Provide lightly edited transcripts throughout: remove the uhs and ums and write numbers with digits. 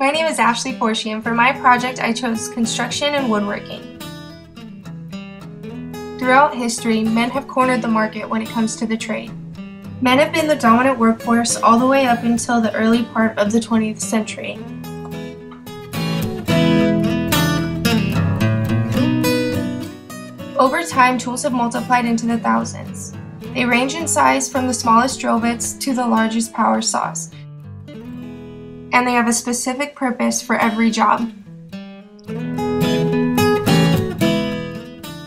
My name is Ashley Forshey, and for my project I chose construction and woodworking. Throughout history, men have cornered the market when it comes to the trade. Men have been the dominant workforce all the way up until the early part of the 20th century. Over time, tools have multiplied into the thousands. They range in size from the smallest drill bits to the largest power saws. And they have a specific purpose for every job.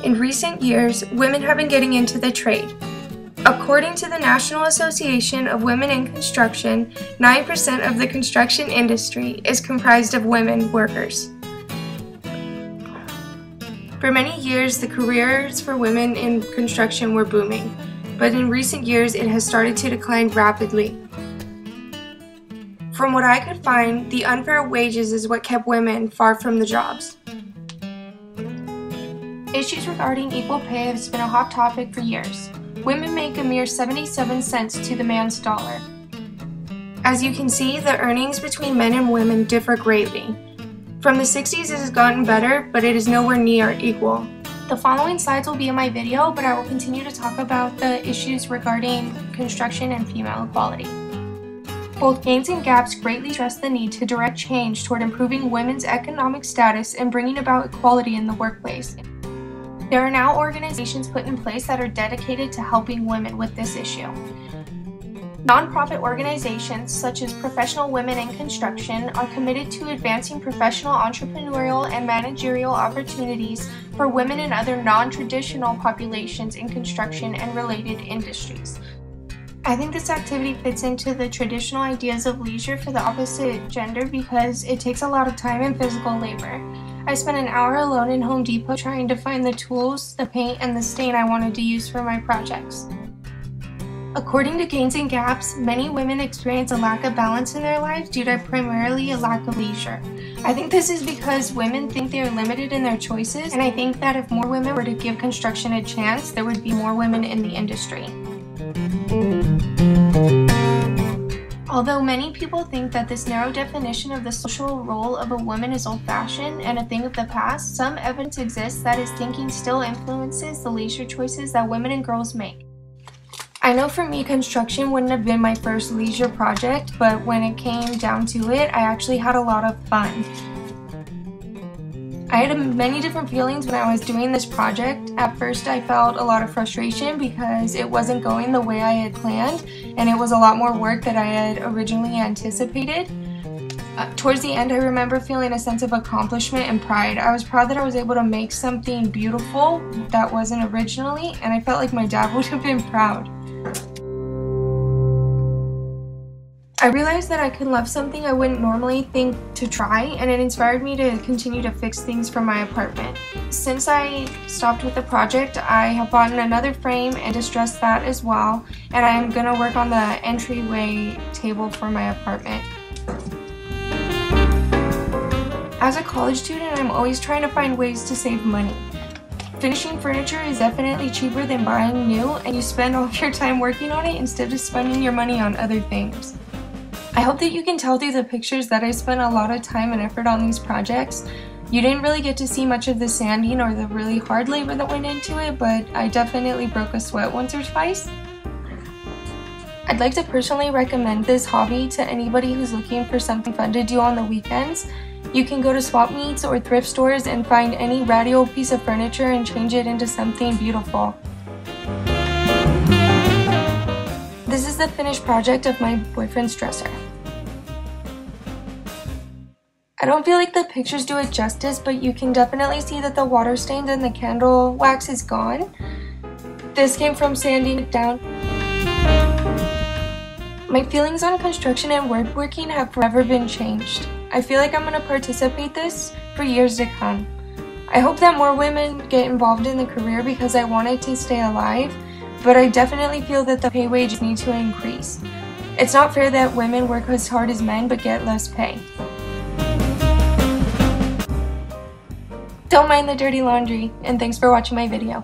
In recent years, women have been getting into the trade. According to the National Association of Women in Construction, 9% of the construction industry is comprised of women workers. For many years, the careers for women in construction were booming, but in recent years it has started to decline rapidly. From what I could find, the unfair wages is what kept women far from the jobs. Issues regarding equal pay has been a hot topic for years. Women make a mere 77 cents to the man's dollar. As you can see, the earnings between men and women differ greatly. From the 60s it has gotten better, but it is nowhere near equal. The following slides will be in my video, but I will continue to talk about the issues regarding construction and female equality. Both gains and gaps greatly stress the need to direct change toward improving women's economic status and bringing about equality in the workplace. There are now organizations put in place that are dedicated to helping women with this issue. Nonprofit organizations such as Professional Women in Construction are committed to advancing professional, entrepreneurial, and managerial opportunities for women and other non-traditional populations in construction and related industries. I think this activity fits into the traditional ideas of leisure for the opposite gender because it takes a lot of time and physical labor. I spent an hour alone in Home Depot trying to find the tools, the paint, and the stain I wanted to use for my projects. According to Gains and Gaps, many women experience a lack of balance in their lives due to primarily a lack of leisure. I think this is because women think they are limited in their choices, and I think that if more women were to give construction a chance, there would be more women in the industry. Although many people think that this narrow definition of the social role of a woman is old-fashioned and a thing of the past, some evidence exists that his thinking still influences the leisure choices that women and girls make. I know for me, construction wouldn't have been my first leisure project, but when it came down to it, I actually had a lot of fun. I had many different feelings when I was doing this project. At first, I felt a lot of frustration because it wasn't going the way I had planned, and it was a lot more work than I had originally anticipated. Towards the end, I remember feeling a sense of accomplishment and pride. I was proud that I was able to make something beautiful that wasn't originally, and I felt like my dad would have been proud. I realized that I could love something I wouldn't normally think to try, and it inspired me to continue to fix things for my apartment. Since I stopped with the project, I have bought another frame and distressed that as well, and I'm going to work on the entryway table for my apartment. As a college student, I'm always trying to find ways to save money. Finishing furniture is definitely cheaper than buying new, and you spend all of your time working on it instead of spending your money on other things. I hope that you can tell through the pictures that I spent a lot of time and effort on these projects. You didn't really get to see much of the sanding or the really hard labor that went into it, but I definitely broke a sweat once or twice. I'd like to personally recommend this hobby to anybody who's looking for something fun to do on the weekends. You can go to swap meets or thrift stores and find any ratty old piece of furniture and change it into something beautiful. This is the finished project of my boyfriend's dresser. I don't feel like the pictures do it justice, but you can definitely see that the water stains and the candle wax is gone. This came from sanding it down. My feelings on construction and woodworking have forever been changed. I feel like I'm going to participate this for years to come. I hope that more women get involved in the career because I want it to stay alive, but I definitely feel that the pay wages need to increase. It's not fair that women work as hard as men but get less pay. Don't mind the dirty laundry, and thanks for watching my video.